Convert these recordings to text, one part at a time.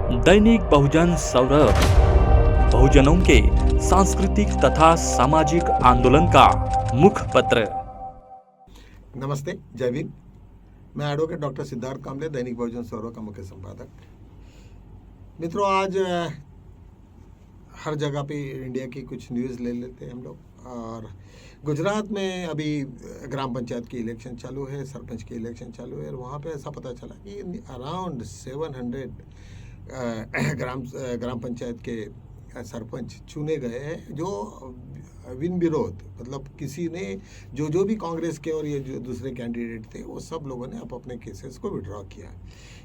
दैनिक बहुजन सौरभ, बहुजनों के सांस्कृतिक तथा सामाजिक आंदोलन का मुख्य पत्र। नमस्ते, जय भीम। मैं एडवोकेट डॉक्टर सिद्धार्थ कामले, दैनिक बहुजन सौरभ का मुख्य संपादक। मित्रों, आज हर जगह पे इंडिया की कुछ न्यूज़ ले लेते हैं हम लोग। और गुजरात में अभी ग्राम पंचायत की इलेक्शन चालू है, सरपंच की इलेक्शन चालू है। और वहाँ पे ऐसा पता चला कि अराउंड 700 ग्राम पंचायत के सरपंच चुने गए हैं, जो बिन विरोध, मतलब किसी ने जो भी कांग्रेस के और ये जो दूसरे कैंडिडेट थे, वो सब लोगों ने अपने केसेस को विड्रॉ किया।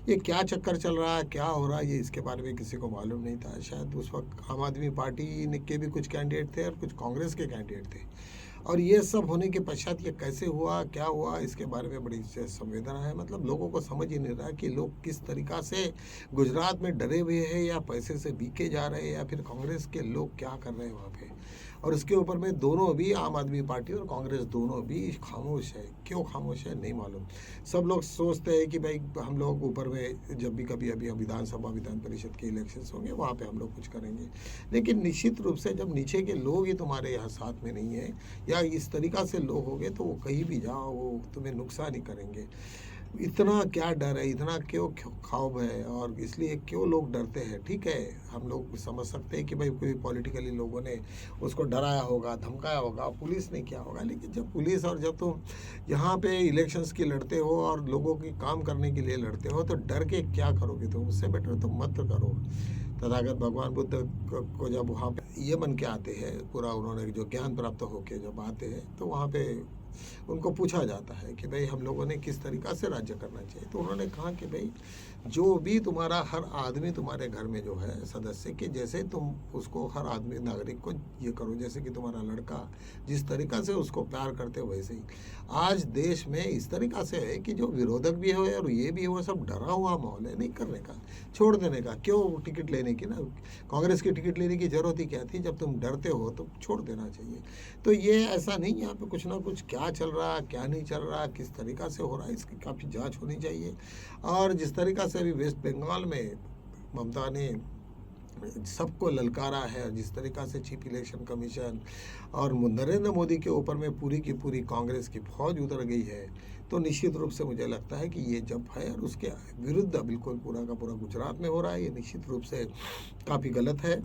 ये क्या चक्कर चल रहा है, क्या हो रहा है, ये इसके बारे में किसी को मालूम नहीं था। शायद उस वक्त आम आदमी पार्टी के भी कुछ कैंडिडेट थे और कुछ कांग्रेस के कैंडिडेट थे। और ये सब होने के पश्चात ये कैसे हुआ, क्या हुआ, इसके बारे में बड़ी संवेदना है। मतलब लोगों को समझ ही नहीं रहा कि लोग किस तरीक़ा से गुजरात में डरे हुए हैं, या पैसे से बीके जा रहे हैं, या फिर कांग्रेस के लोग क्या कर रहे हैं वहाँ पे। और इसके ऊपर में दोनों भी, आम आदमी पार्टी और कांग्रेस दोनों भी खामोश है। क्यों खामोश है नहीं मालूम। सब लोग सोचते हैं कि भाई हम लोग ऊपर में जब भी कभी अभी विधानसभा विधान परिषद के इलेक्शंस होंगे, वहाँ पे हम लोग कुछ करेंगे। लेकिन निश्चित रूप से जब नीचे के लोग ही तुम्हारे यहाँ साथ में नहीं है, या इस तरीक़ा से लोग होंगे, तो वो कहीं भी जाओ वो तुम्हें नुकसान ही करेंगे। इतना क्या डर है, इतना क्यों खौफ है, और इसलिए क्यों लोग डरते हैं। ठीक है, हम लोग समझ सकते हैं कि भाई कोई पॉलिटिकली लोगों ने उसको डराया होगा, धमकाया होगा, पुलिस ने किया होगा। लेकिन जब पुलिस और जब तुम यहाँ पे इलेक्शंस की लड़ते हो और लोगों की काम करने के लिए लड़ते हो, तो डर के क्या करोगे तुम। उससे बेटर तो मत करो। तथागत भगवान बुद्ध को जब वहाँ पे ये बन के आते हैं, पूरा उन्होंने जो ज्ञान प्राप्त होके जब आते हैं, तो वहाँ पे उनको पूछा जाता है कि भाई हम लोगों ने किस तरीक़ा से राज्य करना चाहिए। तो उन्होंने कहा कि भाई जो भी तुम्हारा हर आदमी तुम्हारे घर में जो है सदस्य के, जैसे तुम उसको हर आदमी नागरिक को ये करो, जैसे कि तुम्हारा लड़का जिस तरीक़ा से उसको प्यार करते हो वैसे ही। आज देश में इस तरीक़ा से है कि जो विरोधक भी है और ये भी है, वो सब डरा हुआ माहौल है। नहीं करने का, छोड़ देने का। क्यों टिकट लेने की ना, कांग्रेस की टिकट लेने की ज़रूरत ही क्या थी। जब तुम डरते हो तो छोड़ देना चाहिए। तो ये ऐसा नहीं, यहाँ पे कुछ ना कुछ क्या चल रहा, क्या नहीं चल रहा, किस तरीक़ा से हो रहा है, इसकी काफ़ी जांच होनी चाहिए। और जिस तरीक़ा से अभी वेस्ट बंगाल में ममता ने सबको ललकारा है, जिस तरीक़ा से चीफ इलेक्शन कमीशन और नरेंद्र मोदी के ऊपर में पूरी की पूरी कांग्रेस की फौज उतर गई है, तो निश्चित रूप से मुझे लगता है कि ये जब है और उसके विरुद्ध बिल्कुल पूरा का पूरा गुजरात में हो रहा है, ये निश्चित रूप से काफ़ी गलत है।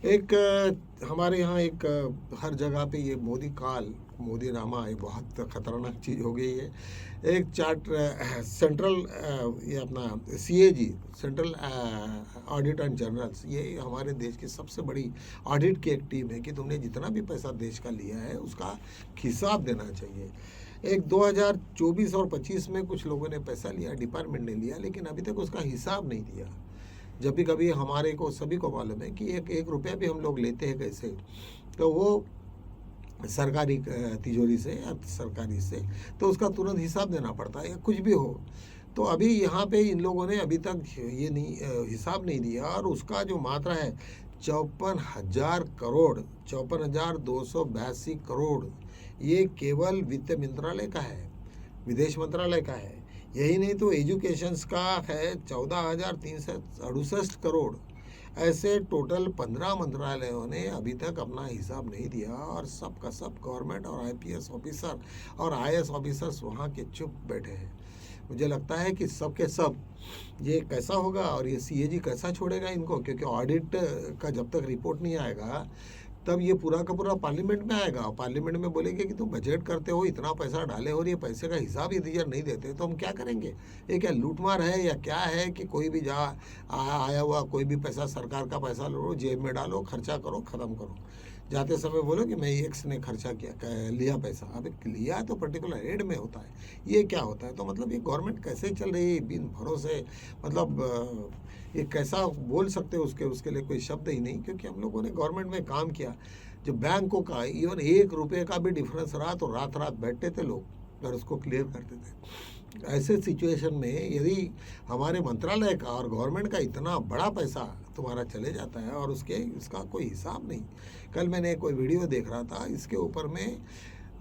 एक हमारे यहाँ एक हर जगह पे ये मोदी नामा ये बहुत ख़तरनाक चीज़ हो गई है। एक सेंट्रल ये अपना CAG, central audit and journals, ये हमारे देश की सबसे बड़ी ऑडिट की एक टीम है कि तुमने जितना भी पैसा देश का लिया है उसका हिसाब देना चाहिए। एक 2024 और 25 में कुछ लोगों ने पैसा लिया, डिपार्टमेंट ने लिया, लेकिन अभी तक उसका हिसाब नहीं दिया। जब भी कभी हमारे को सभी को मालूम है कि एक रुपया भी हम लोग लेते हैं कैसे, तो वो सरकारी तिजोरी से या सरकारी से, तो उसका तुरंत हिसाब देना पड़ता है, या कुछ भी हो। तो अभी यहाँ पे इन लोगों ने अभी तक ये नहीं हिसाब नहीं दिया, और उसका जो मात्रा है 54,000 करोड़, 54,282 करोड़, ये केवल वित्त मंत्रालय का है, विदेश मंत्रालय का है। यही नहीं तो एजुकेशंस का है 14,368 करोड़। ऐसे टोटल 15 मंत्रालयों ने अभी तक अपना हिसाब नहीं दिया, और सब का सब गवर्नमेंट और IPS ऑफिसर और IAS ऑफिसर्स वहाँ के चुप बैठे हैं। मुझे लगता है कि सब के सब ये कैसा होगा, और ये CAG कैसा छोड़ेगा इनको, क्योंकि ऑडिट का जब तक रिपोर्ट नहीं आएगा तब ये पूरा का पूरा पार्लियामेंट में आएगा। पार्लियामेंट में बोलेंगे कि तुम बजट करते हो, इतना पैसा डाले हो और ये पैसे का हिसाब यदि नहीं देते तो हम क्या करेंगे। ये क्या लूटमार है या क्या है कि कोई भी आया हुआ कोई भी पैसा, सरकार का पैसा लो, जेब में डालो, खर्चा करो, ख़त्म करो। जाते समय बोलो कि मैं एक्स ने खर्चा किया, लिया पैसा। अब लिया तो पर्टिकुलर एड में होता है, ये क्या होता है। तो मतलब ये गवर्नमेंट कैसे चल रही है बिन भरोसे, मतलब ये कैसा बोल सकते हो, उसके लिए कोई शब्द ही नहीं। क्योंकि हम लोगों ने गवर्नमेंट में काम किया, जो बैंकों का इवन 1 रुपये का भी डिफरेंस रहा तो रात रात बैठते थे लोग और उसको क्लियर करते थे। ऐसे सिचुएशन में यदि हमारे मंत्रालय का और गवर्नमेंट का इतना बड़ा पैसा तुम्हारा चले जाता है और उसका कोई हिसाब नहीं। कल मैंने कोई वीडियो देख रहा था, इसके ऊपर में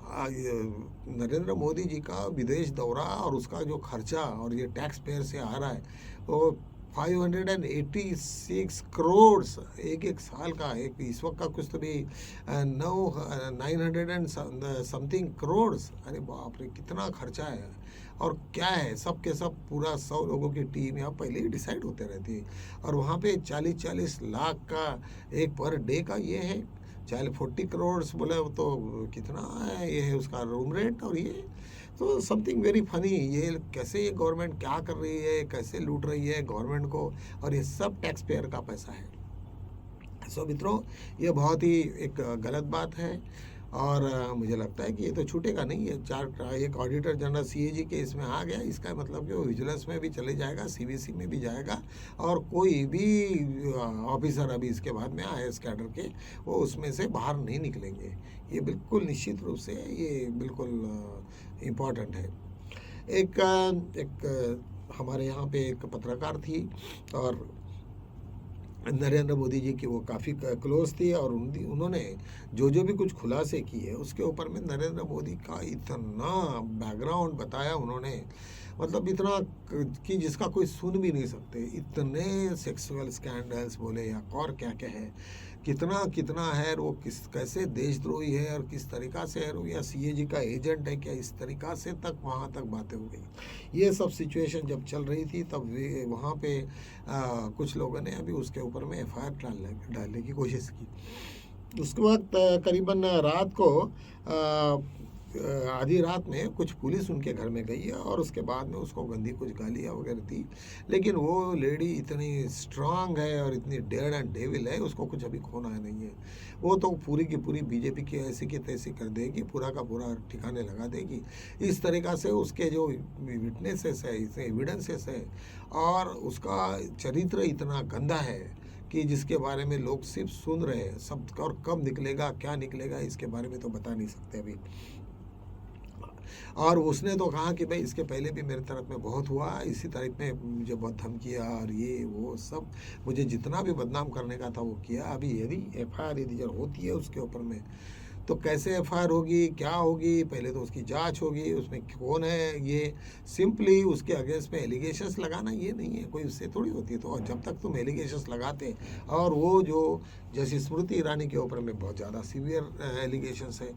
नरेंद्र मोदी जी का विदेश दौरा और उसका जो खर्चा और ये टैक्स पेयर से आ रहा है वो 586 करोड़ एक एक साल का, एक इस वक्त का कुछ तो भी 900 एंड समथिंग करोड़। अरे बाप रे, कितना खर्चा है। और क्या है, सब के सब पूरा 100 लोगों की टीम यहाँ पहले ही डिसाइड होते रहती है। और वहाँ पे 40-40 लाख का एक पर डे का ये है, 40 करोड़ बोले तो कितना है, ये है उसका रूम रेंट। और ये तो समथिंग वेरी फनी, ये कैसे ये गवर्नमेंट क्या कर रही है, कैसे लूट रही है गवर्नमेंट को, और ये सब टैक्स पेयर का पैसा है। सो मित्रों, ये बहुत ही एक गलत बात है। और मुझे लगता है कि ये तो छूटेगा नहीं। ये एक ऑडिटर जनरल सीएजी के इसमें आ गया, इसका मतलब कि वो विजिलेंस में भी चले जाएगा, सीबीसी में भी जाएगा, और कोई भी ऑफिसर अभी इसके बाद में आईएएस कैडर के वो उसमें से बाहर नहीं निकलेंगे। ये बिल्कुल निश्चित रूप से ये बिल्कुल इम्पॉर्टेंट है। एक हमारे यहाँ पे एक पत्रकार थी, और नरेंद्र मोदी जी की वो काफ़ी क्लोज थी, और उन्होंने जो भी कुछ खुलासे किए उसके ऊपर में नरेंद्र मोदी का इतना बैकग्राउंड बताया उन्होंने, मतलब इतना कि जिसका कोई सुन भी नहीं सकते। इतने सेक्सुअल स्कैंडल्स बोले या और क्या क्या है, कितना है, वो कैसे देशद्रोही है और किस तरीक़ा से है, या सीएजी का एजेंट है क्या, इस तरीक़ा से तक वहाँ तक बातें हो गई। ये सब सिचुएशन जब चल रही थी तब वहाँ पे कुछ लोगों ने अभी उसके ऊपर में एफआईआर डालने की कोशिश की। उसके बाद करीबन रात को आधी रात में कुछ पुलिस उनके घर में गई है, और उसके बाद में उसको गंदी कुछ गालियाँ वगैरह दी। लेकिन वो लेडी इतनी स्ट्रांग है और इतनी डेड एंड डेविल है, उसको कुछ अभी खोना नहीं है। वो तो पूरी की पूरी बीजेपी की ऐसी की तैसी कर देगी, पूरा का पूरा ठिकाने लगा देगी। इस तरीक़ा से उसके जो विटनेसेस है, इसमें एविडेंसेस है, और उसका चरित्र इतना गंदा है कि जिसके बारे में लोग सिर्फ सुन रहे हैं। सब और कब निकलेगा, क्या निकलेगा, इसके बारे में तो बता नहीं सकते अभी। और उसने तो कहा कि भाई इसके पहले भी मेरे तरफ में बहुत हुआ, इसी तरह में मुझे बहुत धमकियाँ और ये वो सब, मुझे जितना भी बदनाम करने का था वो किया। अभी यदि एफआईआर यदि जब होती है उसके ऊपर में, तो कैसे एफआईआर होगी, क्या होगी, पहले तो उसकी जांच होगी, उसमें कौन है। ये सिंपली उसके अगेंस्ट में एलिगेशंस लगाना ये नहीं है, कोई उससे थोड़ी होती है। तो और जब तक तुम एलिगेशंस लगाते, और वो जो जैसे स्मृति ईरानी के ऊपर में बहुत ज़्यादा सीवियर एलिगेशंस है,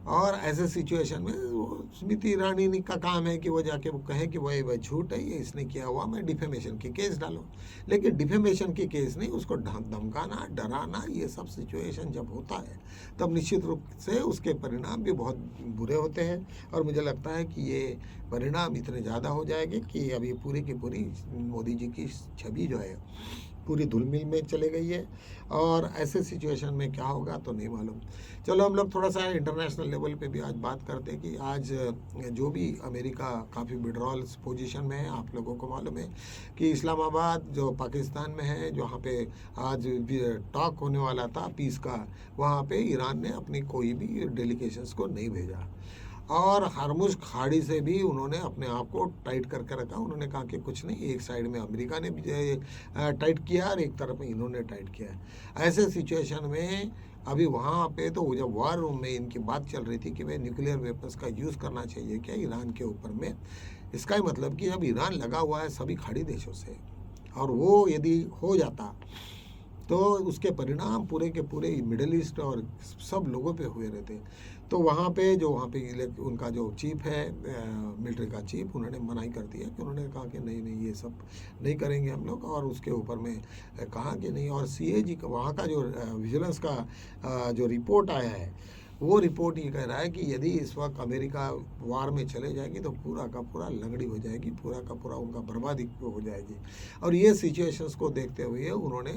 और ऐसे सिचुएशन में वो स्मृति ईरानी का काम है कि वो जाके वो कहे कि वह झूठ है, ये इसने किया हुआ, मैं डिफेमेशन की केस डालो। लेकिन डिफेमेशन की केस नहीं, उसको धमकाना, डराना, ये सब सिचुएशन जब होता है तब निश्चित रूप से उसके परिणाम भी बहुत बुरे होते हैं। और मुझे लगता है कि ये परिणाम इतने ज़्यादा हो जाएंगे कि अभी पूरी की पूरी मोदी जी की छवि जो है पूरी धुलमिल में चले गई है। और ऐसे सिचुएशन में क्या होगा तो नहीं मालूम। चलो हम लोग थोड़ा सा इंटरनेशनल लेवल पे भी आज बात करते हैं कि आज जो भी अमेरिका काफ़ी विड्रॉल पोजीशन में है। आप लोगों को मालूम है कि इस्लामाबाद जो पाकिस्तान में है, जहाँ पे आज टॉक होने वाला था पीस का, वहाँ पे ईरान ने अपनी कोई भी डेलीगेशंस को नहीं भेजा। और हरमुज खाड़ी से भी उन्होंने अपने आप को टाइट करके रखा। उन्होंने कहा कि कुछ नहीं, एक साइड में अमेरिका ने टाइट किया और एक तरफ में इन्होंने टाइट किया। ऐसे सिचुएशन में अभी वहाँ पे तो जब वार रूम में इनकी बात चल रही थी कि भाई न्यूक्लियर वेपन्स का यूज़ करना चाहिए क्या ईरान के ऊपर में, इसका ही मतलब कि अब ईरान लगा हुआ है सभी खाड़ी देशों से, और वो यदि हो जाता तो उसके परिणाम पूरे के पूरे मिडिल ईस्ट और सब लोगों पे हुए रहते। तो वहाँ पे उनका जो चीफ है, मिलिट्री का चीफ, उन्होंने मनाही कर दिया कि उन्होंने कहा कि नहीं ये सब नहीं करेंगे हम लोग। और उसके ऊपर में कहा कि नहीं। और सीएजी का वहाँ का जो विजिलेंस का जो रिपोर्ट आया है, वो रिपोर्ट ये कह रहा है कि यदि इस वक्त अमेरिका वार में चले जाएगी तो पूरा का पूरा लंगड़ी हो जाएगी, पूरा का पूरा उनका बर्बादी हो जाएगी। और ये सिचुएशंस को देखते हुए उन्होंने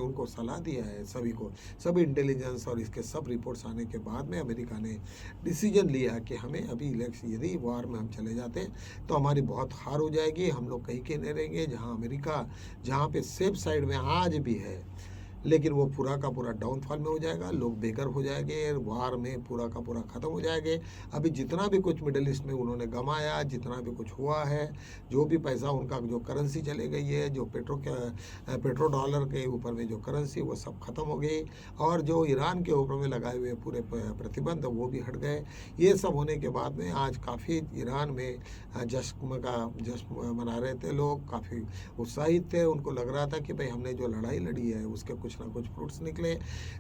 उनको सलाह दिया है सभी को, सभी इंटेलिजेंस और इसके सब रिपोर्ट्स आने के बाद में अमेरिका ने डिसीजन लिया कि हमें अभी इलेक्शन, यदि वार में हम चले जाते तो हमारी बहुत हार हो जाएगी, हम लोग कहीं के नहीं रहेंगे। जहाँ अमेरिका जहाँ पे सेफ साइड में आज भी है, लेकिन वो पूरा का पूरा डाउनफॉल में हो जाएगा, लोग बेघर हो जाएंगे, वार में पूरा का पूरा ख़त्म हो जाएंगे। अभी जितना भी कुछ मिडल ईस्ट में उन्होंने गंवाया, जितना भी कुछ हुआ है, जो भी पैसा उनका जो करेंसी चले गई है, जो पेट्रो डॉलर के ऊपर में जो करेंसी वो सब खत्म हो गई, और जो ईरान के ऊपर में लगाए हुए पूरे प्रतिबंध वो भी हट गए। ये सब होने के बाद में आज काफ़ी ईरान में जश्न मना रहे थे लोग, काफ़ी उत्साहित थे। उनको लग रहा था कि भाई हमने जो लड़ाई लड़ी है उसके कुछ ना कुछ फ्रूट्स निकले।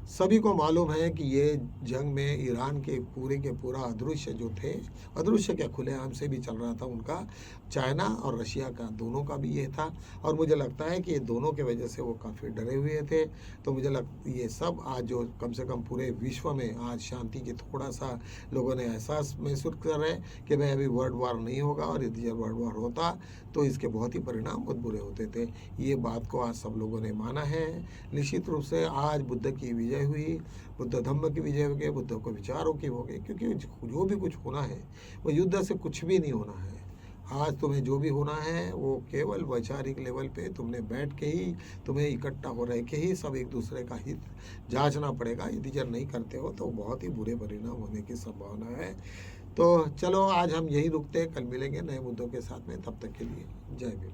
सभी को मालूम है कि ये जंग में ईरान के पूरा अदृश्य जो थे, अदृश्य क्या खुलेआम से भी चल रहा था उनका, चाइना और रशिया का दोनों का भी ये था। और मुझे लगता है कि ये दोनों के वजह से वो काफ़ी डरे हुए थे। तो मुझे ये सब आज जो कम से कम पूरे विश्व में आज शांति की थोड़ा सा लोगों ने एहसास महसूस कर रहे हैं कि भाई अभी वर्ल्ड वार नहीं होगा, और यदि वर्ल्ड वार होता तो इसके बहुत ही परिणाम बहुत बुरे होते थे। ये बात को आज सब लोगों ने माना है। निश्चित रूप से आज बुद्ध की विजय हुई, बुद्ध धम्म की विजय हो गई, बुद्ध को विचारों की हो गई, क्योंकि जो भी कुछ होना है वो युद्ध से कुछ भी नहीं होना है। आज तुम्हें जो भी होना है वो केवल वैचारिक लेवल पे तुमने बैठ के ही, तुम्हें इकट्ठा हो रहे के ही सब एक दूसरे का हित जांचना पड़ेगा। यदि जब नहीं करते हो तो बहुत ही बुरे परिणाम होने की संभावना है। तो चलो आज हम यही रुकते हैं, कल मिलेंगे नए मुद्दों के साथ में। तब तक के लिए जय भीम।